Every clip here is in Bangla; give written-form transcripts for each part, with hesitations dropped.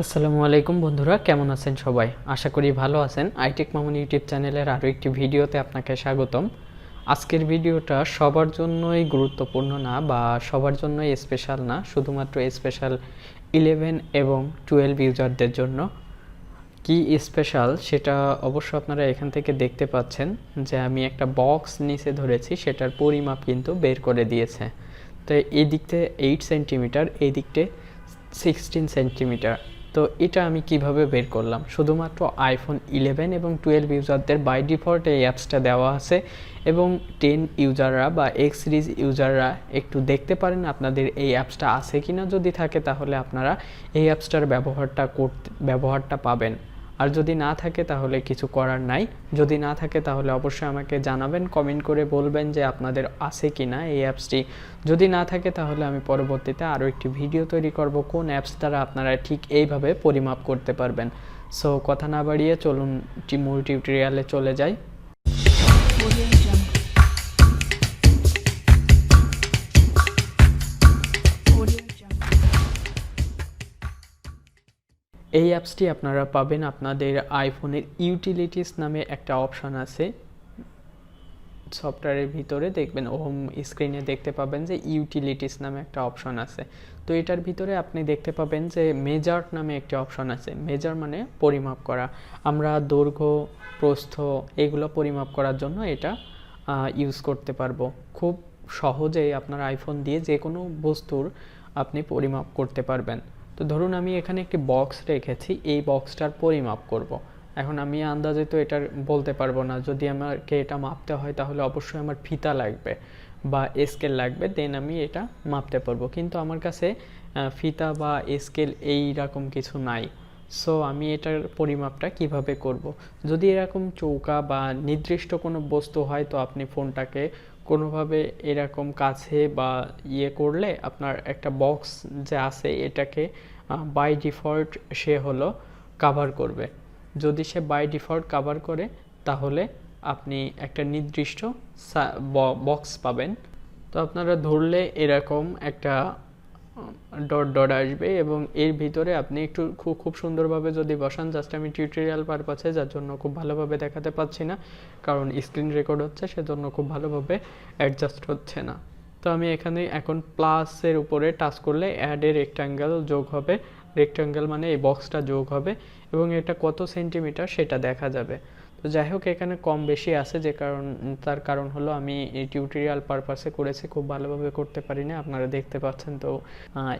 আসসালামু আলাইকুম বন্ধুরা, কেমন আছেন সবাই? আশা করি ভালো আছেন। iTechMamun ইউটিউব চ্যানেলের আরও একটি ভিডিওতে আপনাকে স্বাগতম। আজকের ভিডিওটা সবার জন্যই গুরুত্বপূর্ণ না বা সবার জন্যই স্পেশাল না, শুধুমাত্র স্পেশাল 11 এবং 12 ইউজারদের জন্য। কি স্পেশাল সেটা অবশ্য আপনারা এখান থেকে দেখতে পাচ্ছেন যে আমি একটা বক্স নিচে ধরেছি, সেটার পরিমাপ কিন্তু বের করে দিয়েছে। তো এই দিকতে 8 সেন্টিমিটার, এই দিকতে 16 সেন্টিমিটার। তো এটা আমি কিভাবে বের করলাম? শুধুমাত্র আইফোন 11 এবং 12 ইউজারদের বাই ডিফল্ট এই অ্যাপসটা দেওয়া আছে এবং 10 ইউজাররা বা এক্স সিরিজ ইউজাররা একটু দেখতে পারেন আপনাদের এই অ্যাপসটা আছে কিনা। যদি থাকে তাহলে আপনারা এই অ্যাপসটার ব্যবহারটা পাবেন, আর যদি না থাকে তাহলে কিছু করার নাই। যদি না থাকে তাহলে অবশ্যই আমাকে জানাবেন, কমেন্ট করে বলবেন যে আপনাদের আছে কি না এই অ্যাপসটি। যদি না থাকে তাহলে আমি পরবর্তীতে আরও একটি ভিডিও তৈরি করব কোন অ্যাপস দ্বারা আপনারা ঠিক এইভাবে পরিমাপ করতে পারবেন। সো কথা না বাড়িয়ে চলুন মূল টিউটোরিয়ালে চলে যাই। এই অ্যাপসটি আপনারা পাবেন আপনাদের আইফোনের ইউটিলিটিস নামে একটা অপশান আছে সফটওয়্যারের ভিতরে, দেখবেন হোম স্ক্রিনে দেখতে পাবেন যে ইউটিলিটিস নামে একটা অপশন আছে। তো এটার ভিতরে আপনি দেখতে পাবেন যে মেজার নামে একটি অপশন আছে। মেজার মানে পরিমাপ করা। আমরা দৈর্ঘ্য, প্রস্থ এগুলো পরিমাপ করার জন্য এটা ইউজ করতে পারবো। খুব সহজেই আপনার আইফোন দিয়ে যে কোনো বস্তুর আপনি পরিমাপ করতে পারবেন। তো ধরুন আমি এখানে একটি বক্স রেখেছি, এই বক্সটার পরিমাপ করব। এখন আমি আন্দাজে তো এটা বলতে পারবো না, যদি আমাকে এটা মাপতে হয় তাহলে অবশ্যই আমার ফিতা লাগবে বা স্কেল লাগবে, দেন আমি এটা মাপতে পারবো। কিন্তু আমার কাছে ফিতা বা স্কেল এই রকম কিছু নাই। সো আমি এটার পরিমাপটা কিভাবে করব? যদি এরকম চৌকা বা নির্দিষ্ট কোনো বস্তু হয় তো আপনি ফোনটাকে কোনোভাবে এরকম কাছে বা করলে আপনার একটা বক্স যে আছে এটাকে বাই ডিফল্ট সে হলো কাভার করবে। যদি সে বাই ডিফল্ট কাভার করে তাহলে আপনি একটা নির্দিষ্ট বক্স পাবেন। তো আপনারা ধরলে এরকম একটা ডট ডট আসবে এবং এর ভিতরে আপনি একটু খুব সুন্দরভাবে যদি বসান, জাস্ট আমি টিউটোরিয়াল পারপাসে যার জন্য খুব ভালোভাবে দেখাতে পাচ্ছি না, কারণ স্ক্রিন রেকর্ড হচ্ছে সেজন্য খুব ভালোভাবে অ্যাডজাস্ট হচ্ছে না। তো আমি এখানে এখন প্লাসের উপরে টাচ করলে অ্যাডে রেক্ট্যাঙ্গেল যোগ হবে। রেক্ট্যাঙ্গেল মানে এই বক্সটা যোগ হবে এবং এটা কত সেন্টিমিটার সেটা দেখা যাবে। তো যাই হোক, এখানে কম বেশি আছে, যে তার কারণ হলো আমি এই টিউটোরিয়াল পারপাসে করেছি, খুব ভালোভাবে করতে পারি না, আপনারা দেখতে পাচ্ছেন। তো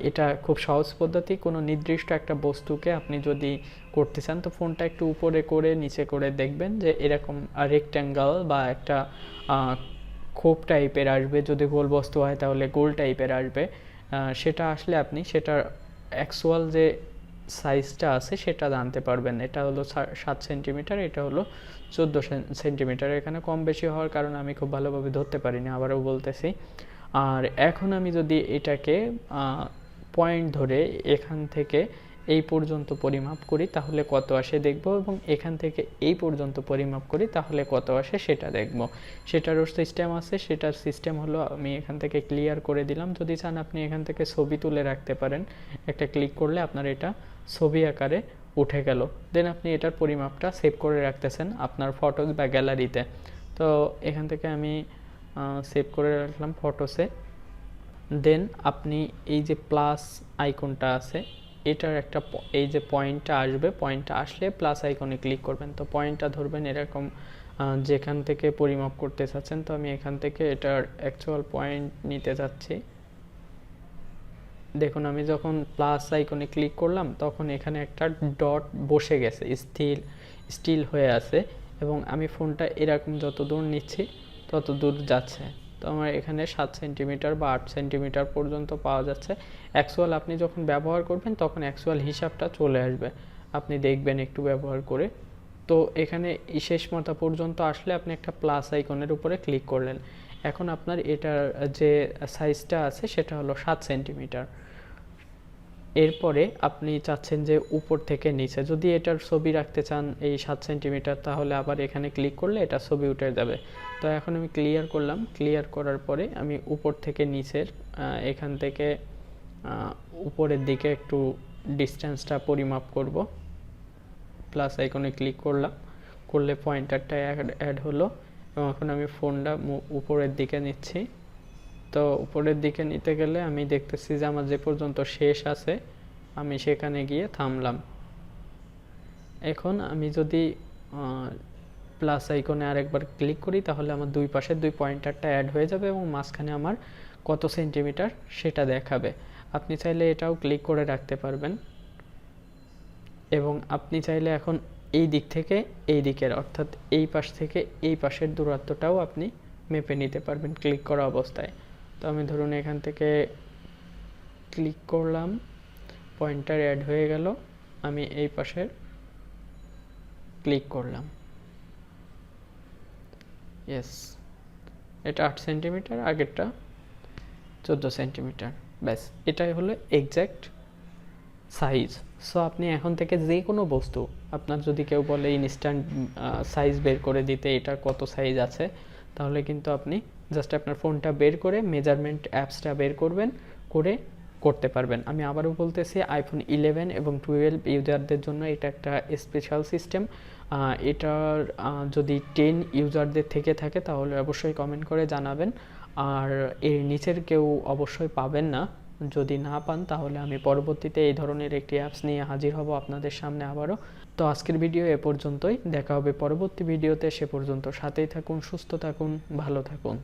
এটা খুব সহজ পদ্ধতি। কোনো নির্দিষ্ট একটা বস্তুকে আপনি যদি করতে চান তো ফোনটা একটু উপরে করে নিচে করে দেখবেন যে এরকম রেক্ট্যাঙ্গেল বা একটা খোপ টাইপের আসবে। যদি গোল বস্তু হয় তাহলে গোল টাইপের আসবে। সেটা আসলে আপনি সেটার অ্যাকচুয়াল যে সাইজটা আছে সেটা জানতে পারবেন। এটা হলো 7 সেন্টিমিটার, এটা হলো 14 সেন্টিমিটার। এখানে কম বেশি হওয়ার কারণে আমি খুব ভালোভাবে ধরতে পারিনি, আবারও বলতেছি। আর এখন আমি যদি এটাকে পয়েন্ট ধরে এখান থেকে এই পর্যন্ত পরিমাপ করি তাহলে কত আসে দেখব, এবং এখান থেকে এই পর্যন্ত পরিমাপ করি তাহলে কত আসে সেটা দেখব। সেটারও সিস্টেম আছে। সেটার সিস্টেম হলো, আমি এখান থেকে ক্লিয়ার করে দিলাম। যদি চান আপনি এখান থেকে ছবি তুলে রাখতে পারেন, একটা ক্লিক করলে আপনার এটা ছবি আকারে উঠে গেল। দেন আপনি এটার পরিমাপটা সেভ করে রাখতেছেন আপনার ফটোস বা গ্যালারিতে। তো এখান থেকে আমি সেভ করে রাখলাম ফটোসে। দেন আপনি এই যে প্লাস আইকনটা আছে এটার একটা এই যে পয়েন্টটা আসবে, পয়েন্টটা আসলে প্লাস আইকনে ক্লিক করবেন। তো পয়েন্টটা ধরবেন এরকম যেখান থেকে পরিমাপ করতে চাচ্ছেন। তো আমি এখান থেকে এটার অ্যাকচুয়াল পয়েন্ট নিতে যাচ্ছি। দেখুন আমি যখন প্লাস আইকনে ক্লিক করলাম তখন এখানে একটা ডট বসে গেছে, স্টিল হয়ে আছে, এবং আমি ফোনটা এরকম যত দূর নিচ্ছি তত দূর যাচ্ছে। তো আমার এখানে 7 সেন্টিমিটার বা 8 সেন্টিমিটার পর্যন্ত পাওয়া যাচ্ছে। অ্যাকচুয়াল আপনি যখন ব্যবহার করবেন তখন অ্যাকচুয়াল হিসাবটা চলে আসবে, আপনি দেখবেন একটু ব্যবহার করে। তো এখানে শেষ মাথা পর্যন্ত আসলে আপনি একটা প্লাস আইকনের উপরে ক্লিক করলেন। এখন আপনার এটার যে সাইজটা আছে সেটা হলো 7 সেন্টিমিটার। এরপরে আপনি চাচ্ছেন যে উপর থেকে নিচে যদি এটার ছবি রাখতে চান এই 7 সেন্টিমিটার, তাহলে আবার এখানে ক্লিক করলে এটা ছবি উঠে যাবে। তো এখন আমি ক্লিয়ার করলাম। ক্লিয়ার করার পরে আমি উপর থেকে নিচের এখান থেকে উপরের দিকে একটু ডিস্টেন্সটা পরিমাপ করব। প্লাস আইকনে ক্লিক করলাম, করলে পয়েন্টারটা অ্যাড হলো এবং এখন আমি ফোনটা উপরের দিকে নিচ্ছি। তো উপরের দিকে নিতে গেলে আমি দেখতেছি যে আমার যে পর্যন্ত শেষ আছে আমি সেখানে গিয়ে থামলাম। এখন আমি যদি প্লাস আইকনে আরেকবার ক্লিক করি তাহলে আমার দুই পাশের দুই পয়েন্টারটা অ্যাড হয়ে যাবে এবং মাঝখানে আমার কত সেন্টিমিটার সেটা দেখাবে। আপনি চাইলে এটাও ক্লিক করে রাখতে পারবেন এবং আপনি চাইলে এখন এই দিক থেকে এই দিকের অর্থাৎ এই পাশ থেকে এই পাশের দূরত্বটাও আপনি মেপে নিতে পারবেন ক্লিক করা অবস্থায়। তো আমি ধরুন এখান থেকে ক্লিক করলাম, পয়েন্টার অ্যাড হয়ে গেল, আমি এই পাশের ক্লিক করলাম, ইয়েস এটা 8 সেন্টিমিটার, আগেরটা 14 সেন্টিমিটার। ব্যাস এটাই হলো এক্স্যাক্ট সাইজ। সো আপনি এখন থেকে যে কোনো বস্তু, আপনার যদি কেউ বলে ইনস্ট্যান্ট সাইজ বের করে দিতে এটার কত সাইজ আছে, তাহলে কিন্তু আপনি জাস্ট আপনার ফোনটা বের করে মেজারমেন্ট অ্যাপসটা বের করবেন, করে করতে পারবেন। আমি আবারও বলতেছি আইফোন 11 এবং 12 ইউজারদের জন্য এটা একটা স্পেশাল সিস্টেম। এটার যদি 10 ইউজারদের থেকে থাকে তাহলে অবশ্যই কমেন্ট করে জানাবেন। আর এর নিচের কেউ অবশ্যই পাবেন না। যদি না পান তাহলে আমি পরবর্তীতে এই ধরনের একটি অ্যাপস নিয়ে হাজির হব আপনাদের সামনে আবারও। তো আজকের ভিডিও এ পর্যন্তই, দেখা হবে পরবর্তী ভিডিওতে। সে পর্যন্ত সাথেই থাকুন, সুস্থ থাকুন, ভালো থাকুন।